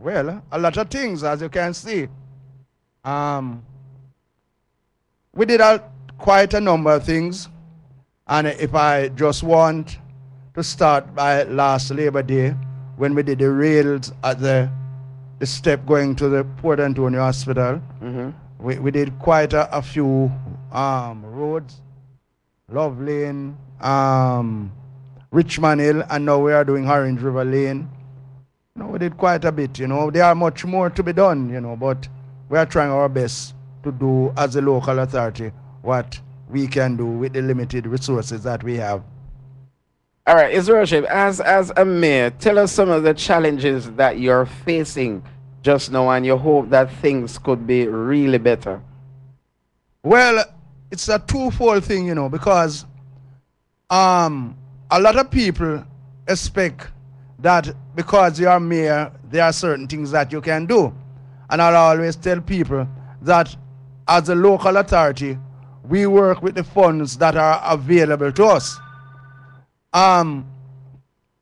Well, a lot of things, as you can see. Um, we did quite a number of things. And if I just want to start by last Labor Day, when we did the rails at the step going to the Port Antonio Hospital, we did quite a few roads, Love Lane, Richmond Hill, and now we are doing Orange River Lane. We did quite a bit, There are much more to be done, but we are trying our best to do as a local authority what we can do with the limited resources that we have. All right, His Worship, as a mayor, tell us some of the challenges that you're facing just now and you hope that things could be really better. Well, it's a twofold thing, because a lot of people expect that because you are mayor, there are certain things that you can do. And I'll always tell people that as a local authority, we work with the funds that are available to us. In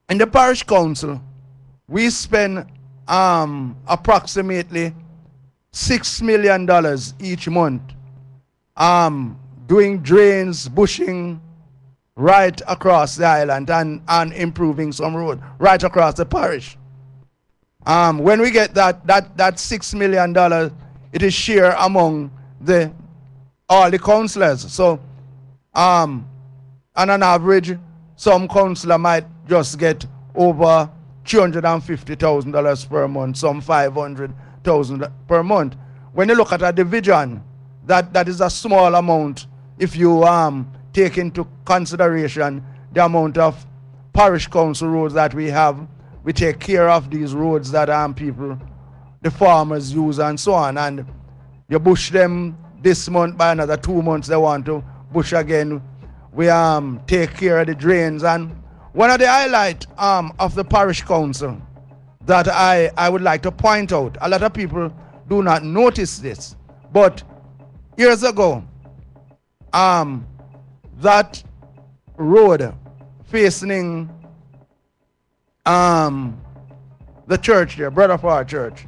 the parish council, we spend approximately $6 million each month doing drains, bushing right across the island and improving some road right across the parish. When we get that $6 million, it is shared among all the councillors. So on an average, some councillor might just get over $250,000 per month, some $500,000 per month. When you look at a division, that is a small amount if you take into consideration the amount of parish council roads that we have. We take care of these roads that people, the farmers use and so on. And you bush them this month, by another 2 months they want to bush again. We take care of the drains. And one of the highlights of the parish council that I would like to point out, a lot of people do not notice this, but years ago, that road facing the church there, Brother Far Church,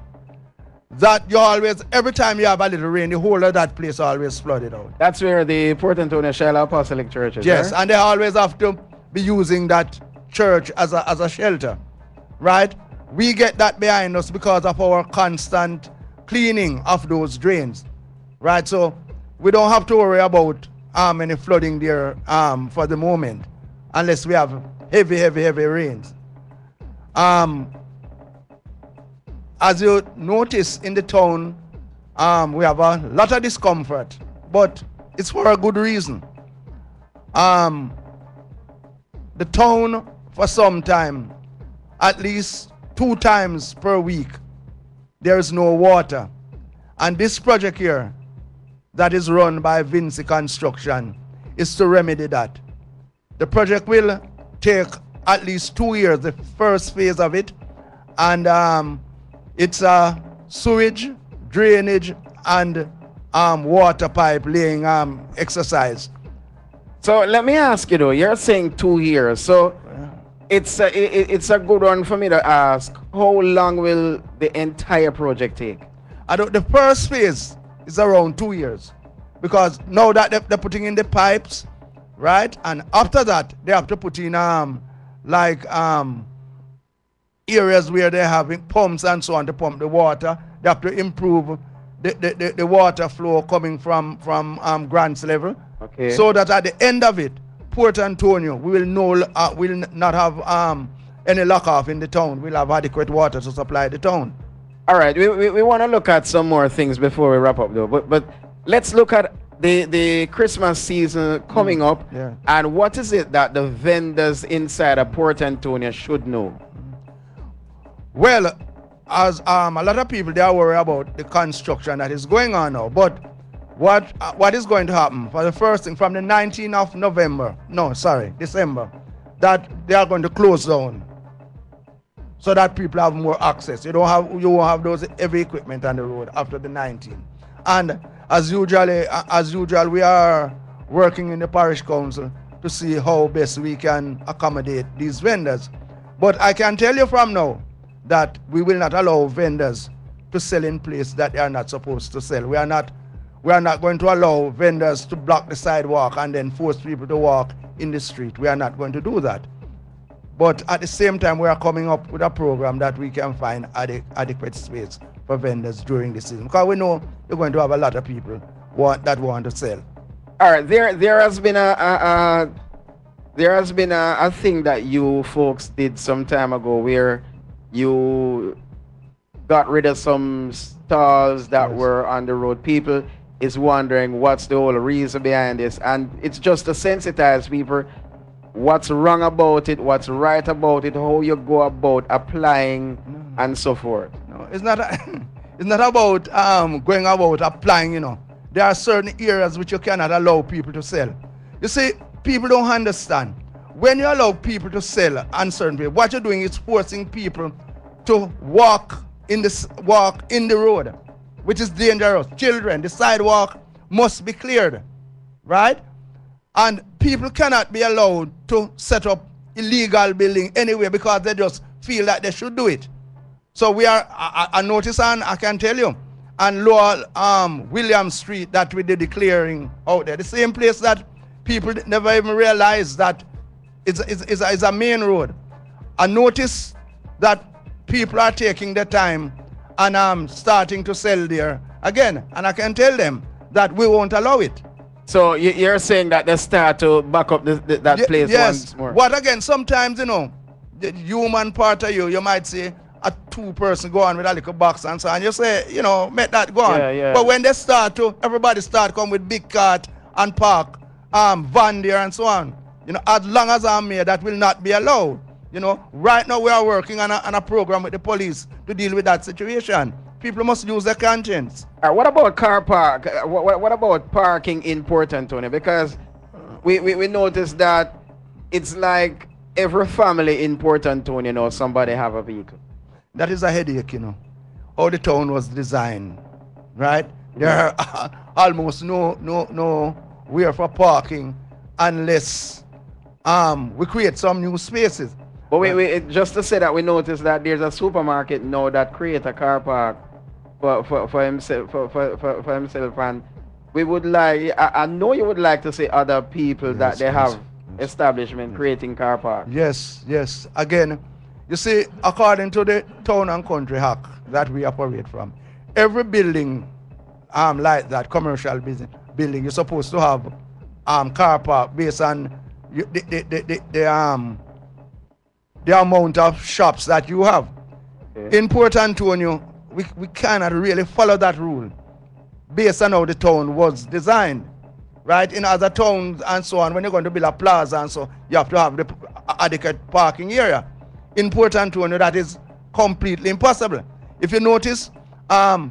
that you always, every time you have a little rain, the whole of that place always flooded out. That's where the Port Antonio Shiloh Apostolic Church is. Yes, and they always have to be using that church as a shelter, right? We get that behind us because of our constant cleaning of those drains, right? So we don't have to worry about any flooding there for the moment, unless we have heavy rains. As you notice in the town, we have a lot of discomfort, but it's for a good reason. The town, for some time, at least 2 times per week, there is no water. And this project here, that is run by Vinci Construction, is to remedy that. The project will take at least 2 years, the first phase of it, and it's a sewage, drainage, and water pipe laying exercise. So let me ask you though, you're saying 2 years, so it's a good one for me to ask, how long will the entire project take? The first phase is around 2 years, because now that they're putting in the pipes, right, and after that they have to put in areas where they're having pumps and so on to pump the water. They have to improve the water flow coming from Grants level, okay, so that at the end of it, Port Antonio will not have any lock off in the town. We'll have adequate water to supply the town. All right, we want to look at some more things before we wrap up though, but let's look at the Christmas season coming up, yeah. And what is it that the vendors inside of Port Antonio should know? Well, as a lot of people, they are worried about the construction that is going on now, but what is going to happen for the first thing from the 19th of December, that they are going to close down so that people have more access. You won't have those heavy equipment on the road after the 19th. And as usual, we are working in the parish council to see how best we can accommodate these vendors. But I can tell you from now that we will not allow vendors to sell in place that they are not supposed to sell. We are not going to allow vendors to block the sidewalk and then force people to walk in the street. We are not going to do that. But at the same time, we are coming up with a program that we can find adequate space for vendors during the season, because we know we're going to have a lot of people that want to sell. All right, there has been a thing that you folks did some time ago where you got rid of some stalls that were on the road. People is wondering what's the whole reason behind this, and it's just to sensitize people what's wrong about it, what's right about it, how you go about applying, and so forth. No, it's not. It's not about going about applying. You know, there are certain areas which you cannot allow people to sell. You see, people don't understand. When you allow people to sell on certain people, what you're doing is forcing people to walk in the road, which is dangerous. Children, the sidewalk must be cleared, right? And people cannot be allowed to set up illegal building anywhere because they just feel that they should do it. So we are, I notice, and I can tell you, on Lower William Street that we did the clearing out there, the same place that people never even realize that it's a main road. I notice that people are taking their time and starting to sell there again, and I can tell them that we won't allow it. So you're saying that they start to back up that place once more? What again, sometimes, you know, the human part of you might say a two-person go on with a little box and so on. You say, you know, make that go on. Yeah. But when they start to, everybody start come with big cart and park, van there and so on. You know, as long as I'm here, that will not be allowed. You know, right now we are working on a program with the police to deal with that situation. People must use their conscience. What about car park? What about parking in Port Antonio? Because we noticed that it's like every family in Port Antonio knows somebody have a vehicle. That is a headache, you know, how the town was designed, right? There are almost no way for parking unless we create some new spaces. But we just to say that we noticed that there's a supermarket now that create a car park for himself, and we would like, I know you would like to see other people that they have establishment creating car park. Yes. Again, you see, according to the Town and Country Act that we operate from, every building like that, commercial business building, you're supposed to have car park based on the amount of shops that you have. Okay. In Port Antonio, we cannot really follow that rule based on how the town was designed, right? In other towns and so on, when you're going to build a plaza and so, you have to have the adequate parking area. In Port Antonio, that is completely impossible. If you notice,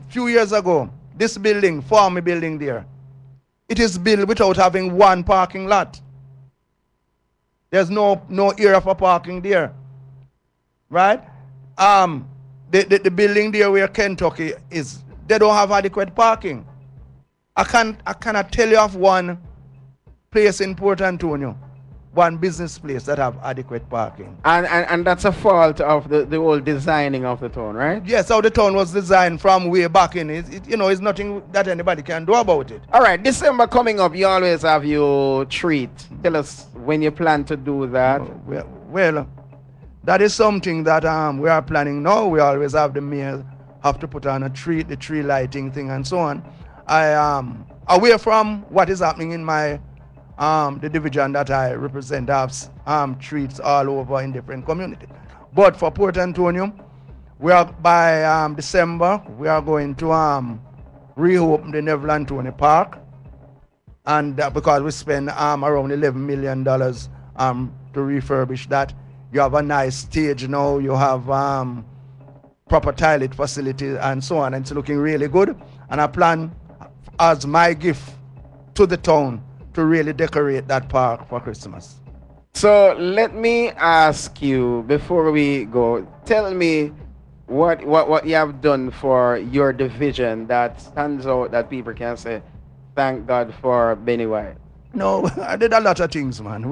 few years ago, this building, former building there, it is built without having one parking lot. There's no area for parking there, right? The building there where Kentucky is, they don't have adequate parking. I cannot tell you of one place in Port Antonio, one business place that have adequate parking. And that's a fault of the whole designing of the town, right? Yes, how the town was designed from way back in. You know, it's nothing that anybody can do about it. All right, December coming up, you always have your treat. Tell us when you plan to do that. Well, that is something that we are planning now. We always have the mayor have to put on a treat, the tree lighting thing and so on. Away from what is happening in my the division that I represent, have treats all over in different communities. But for Port Antonio, we are by December we are going to reopen the Neville Anthony Park, and because we spend around $11 million to refurbish that. You have a nice stage now. You have proper toilet facilities and so on. And it's looking really good. And I plan as my gift to the town to really decorate that park for Christmas. So let me ask you before we go. Tell me what you have done for your division that stands out that people can say, thank God for Benny White. No, I did a lot of things, man.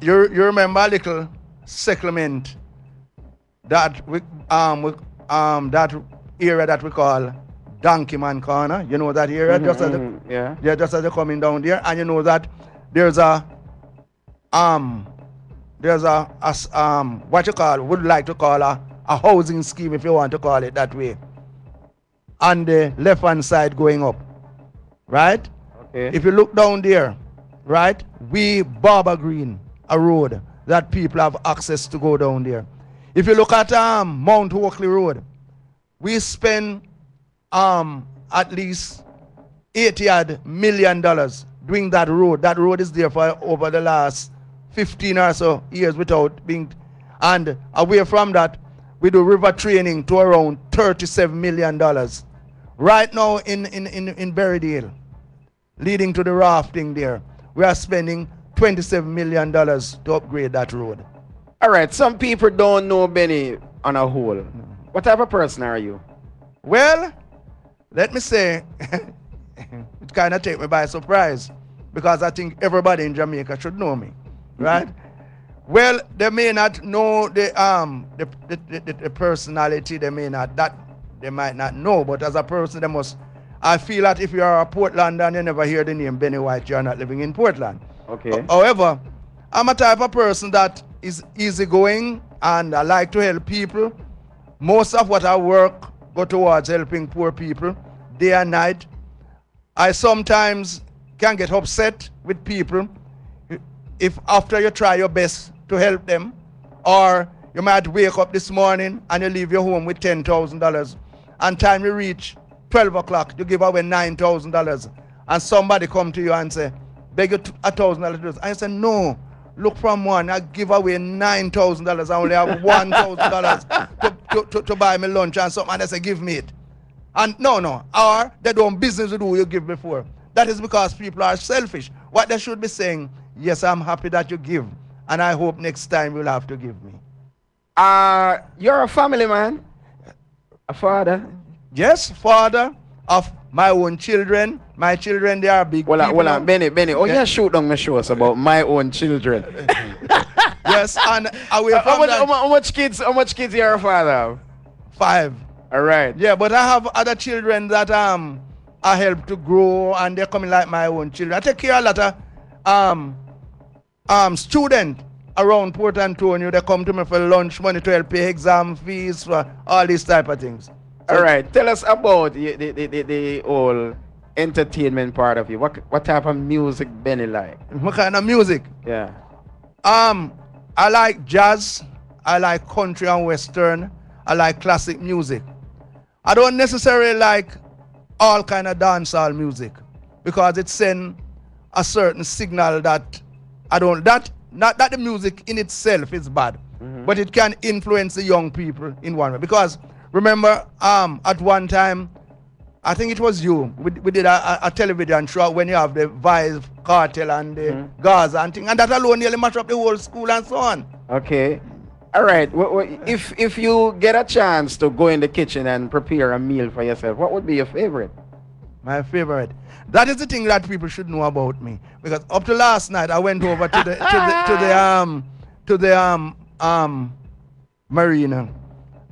You remember a little settlement that area that we call Donkey Man Corner. You know that area, Yeah, just as you're coming down there, and you know that there's a what you call, would like to call a housing scheme, if you want to call it that way, on the left hand side going up, right? Okay. If you look down there, right, we Barber Green, a road that people have access to go down there. If you look at Mount Oakley Road, we spend at least $80 million doing that road. That road is there for over the last 15 or so years without being, and away from that, we do river training to around $37 million. Right now in Berrydale, leading to the rafting there, we are spending $27 million to upgrade that road. All right, some people don't know Benny on a whole. What type of person are you? Well, let me say, it kind of take me by surprise, because I think everybody in Jamaica should know me, right? Well, they may not know the personality, they might not know, but as a person, they must. I feel that if you are a Portlander and you never hear the name Benny White, you are not living in Portland. Okay. However, I'm a type of person that is easygoing and I like to help people. Most of what I work go towards helping poor people day and night. I sometimes can get upset with people if after you try your best to help them, or you might wake up this morning and you leave your home with $10,000, and time you reach 12 o'clock, you give away $9,000, and somebody come to you and say, beg you $1,000. I say, no, look from one, I give away $9,000, I only have $1,000 to buy me lunch and something, and they say, give me it. And no, or they don't business with who you give before. That is because people are selfish. What they should be saying, yes, I'm happy that you give, and I hope next time you'll have to give me. You're a family man, a father. Yes, father of my own children. My children, they are big people. Hold on, Benny. Oh, yeah, shoot down my shows about my own children. Yes, and away from how much kids you're a father of? 5. All right. Yeah, but I have other children that I help to grow, and they're coming like my own children. I take care of a lot of students around Port Antonio. They come to me for lunch money to help pay exam fees, for all these type of things. So, all right, tell us about the whole entertainment part of you. What type of music Benny like? What kind of music? Yeah. I like jazz, I like country and western, I like classic music. I don't necessarily like all kind of dancehall music, because it sends a certain signal that not that the music in itself is bad, but it can influence the young people in one way. Because remember, at one time, I think it was you, we did a television show when you have the Vice Cartel and the Gaza and thing, and that alone nearly mashed up the whole school and so on. Okay. All right. If you get a chance to go in the kitchen and prepare a meal for yourself, what would be your favorite? My favorite. That is the thing that people should know about me, because up to last night I went over to the marina,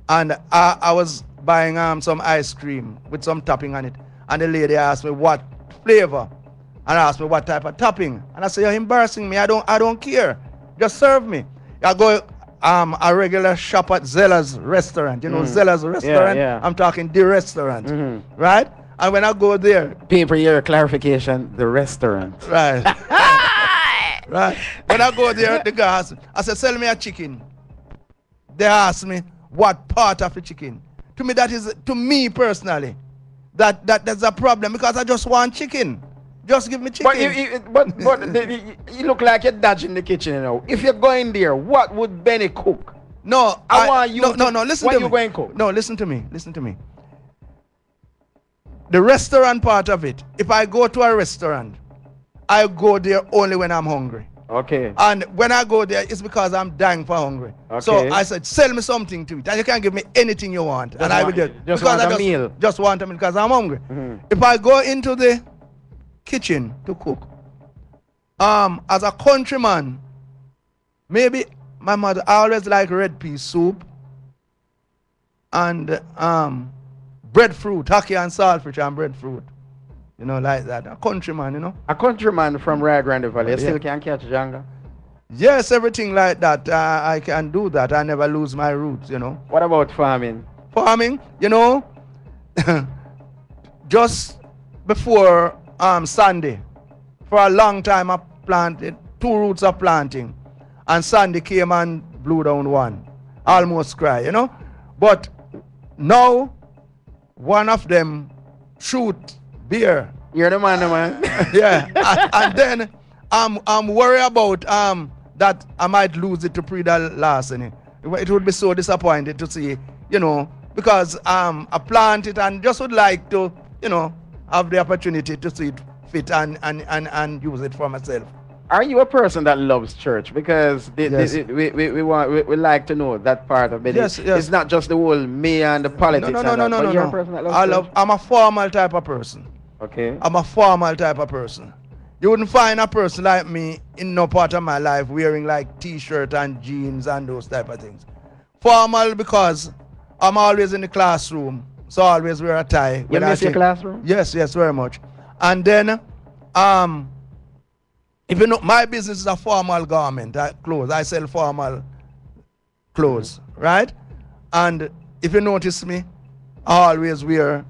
and I was buying some ice cream with some topping on it, and the lady asked me what flavor, and asked me what type of topping, and I said, you're embarrassing me. I don't care. Just serve me. I go a regular shop at Zella's restaurant. You know Zella's restaurant? Yeah. I'm talking the restaurant, right? And when I go there, people, your clarification, the restaurant. Right. Right. When I go there, the guy asked, I said, sell me a chicken. They asked me what part of the chicken. To me, that is, to me personally, that's a problem, because I just want chicken. Just give me chicken. But you look like you're dodging the kitchen, you know. If you're going there, what would Benny cook? No, I want you. No, listen to me. What you going to cook? No, listen to me. The restaurant part of it, if I go to a restaurant, I go there only when I'm hungry. Okay. And when I go there, it's because I'm dying for hungry. Okay. So I said, sell me something to eat. And you can give me anything you want. And I will do it. Just because want I a meal. Just want a meal because I'm hungry. If I go into the kitchen to cook, as a countryman, maybe my mother always like red pea soup and breadfruit, hockey and saltfish and breadfruit. You know, like that. A countryman, you know. A countryman from Rio Grande Valley. You Yeah. still can catch Janga? Yes, everything like that. I can do that. I never lose my roots, you know. What about farming? Farming, you know, just before Sunday, for a long time I planted 2 roots of planting, and Sunday came and blew down one. Almost cry, you know. But now one of them shoot beer. You're the man. Yeah, and then I'm worried about that I might lose it to Prida Larceny. It would be so disappointed to see, you know, because I plant it and just would like to, you know, have the opportunity to see it fit and use it for myself. Are you a person that loves church? Because Yes. we like to know that part of it. Yes, yes. It's not just the whole me and the politics. No, and that, but you're a no. person that loves church? I'm a formal type of person. Okay. I'm a formal type of person. You wouldn't find a person like me in no part of my life wearing like t-shirt and jeans and those type of things. Formal because I'm always in the classroom, so I always wear a tie. You miss your classroom? Yes, very much. And then, if you know, my business is a formal garment, clothes. I sell formal clothes, right? And if you notice me, I always wear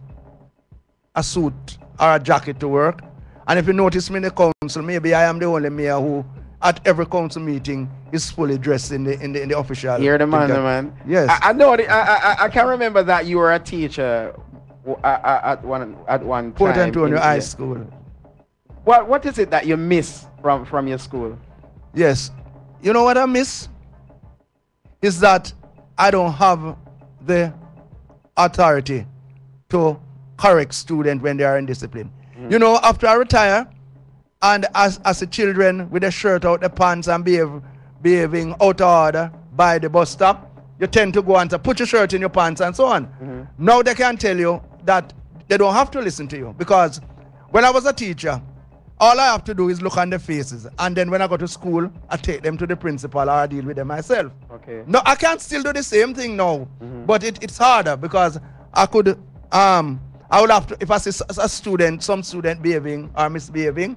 a suit or a jacket to work. And if you notice me in the council, maybe I am the only mayor who, at every council meeting, is fully dressed in the official. You're the man. Yes. I know. I can remember that you were a teacher at one time. Port Antonio in- High yeah. School. What is it that you miss from your school? Yes. You know what I miss? Is that I don't have the authority to correct students when they are indisciplined. You know, after I retire, and as the children with the shirt out the pants and behaving out of order by the bus stop, you tend to go and say, put your shirt in your pants and so on. Now they can tell you that they don't have to listen to you, because when I was a teacher, all I have to do is look on their faces, and then when I go to school, I take them to the principal or I deal with them myself. Okay. No, I can still do the same thing now, but it's harder because I could, I would have to, if I see some student behaving or misbehaving,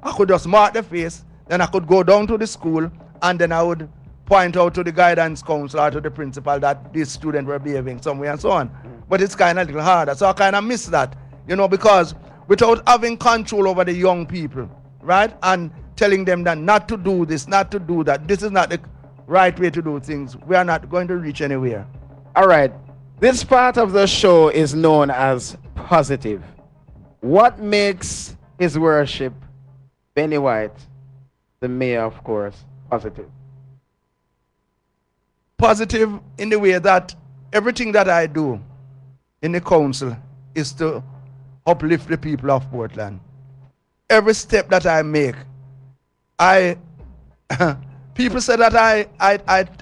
I could just mark the face, then I could go down to the school, and then I would point out to the guidance counselor or to the principal that this student were behaving some way and so on. But it's kind of a little harder, so I kind of miss that, you know, because without having control over the young people, right, and telling them that not to do this, not to do that, this is not the right way to do things, we are not going to reach anywhere. All right. This part of the show is known as positive. What makes His Worship Benny White, the mayor, of course, positive? Positive in the way that everything that I do in the council is to uplift the people of Portland. Every step that I make, people say that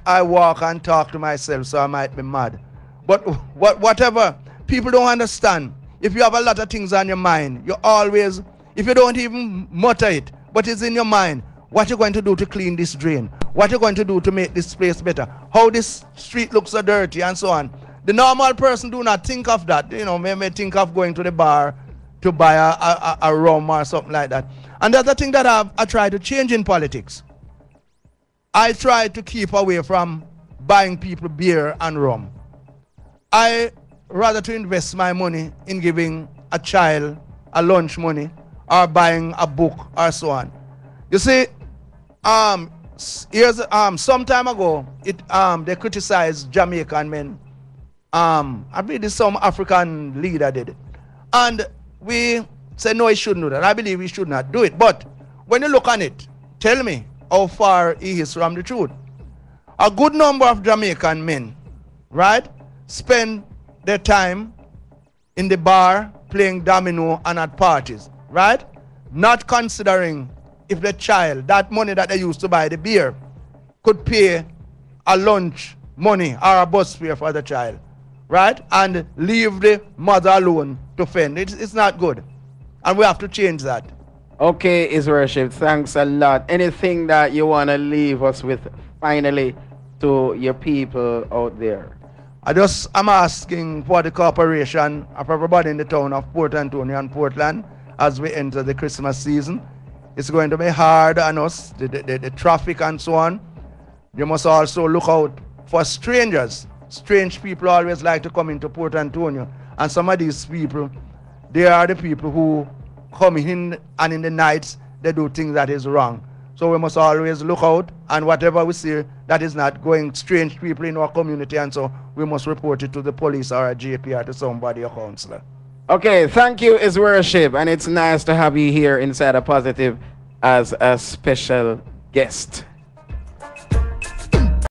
I walk and talk to myself, so I might be mad. But whatever, people don't understand. If you have a lot of things on your mind, you always, if you don't even mutter it, but it's in your mind, what you're going to do to clean this drain, what you're going to do to make this place better, how this street looks so dirty and so on. The normal person do not think of that. You know, may think of going to the bar to buy a rum or something like that. And that's the thing that I try to change in politics. I try to keep away from buying people beer and rum. I rather to invest my money in giving a child a lunch money or buying a book or so on. You see, here's some time ago, they criticized Jamaican men. I believe some African leader did it, and we said no, he shouldn't do that. I believe he should not do it. But when you look on it, tell me how far he is from the truth. A good number of Jamaican men, right, spend their time in the bar playing domino and at parties, right? Not considering if the child, that money that they used to buy the beer, could pay a lunch money or a bus fare for the child, right? And leave the mother alone to fend. It's not good. And we have to change that. Okay, His Worship, thanks a lot. Anything that you want to leave us with finally to your people out there? I'm asking for the cooperation of everybody in the town of Port Antonio and Portland as we enter the Christmas season. It's going to be hard on us, the traffic and so on. You must also look out for strangers. Strange people always like to come into Port Antonio. And some of these people, they are the people who come in, and in the nights they do things that is wrong. So we must always look out, and whatever we see that is not going, strange people in our community, and so we must report it to the police or a GP or to somebody, a counselor. Okay, thank you, His Worship, and it's nice to have you here inside A Positive as a special guest.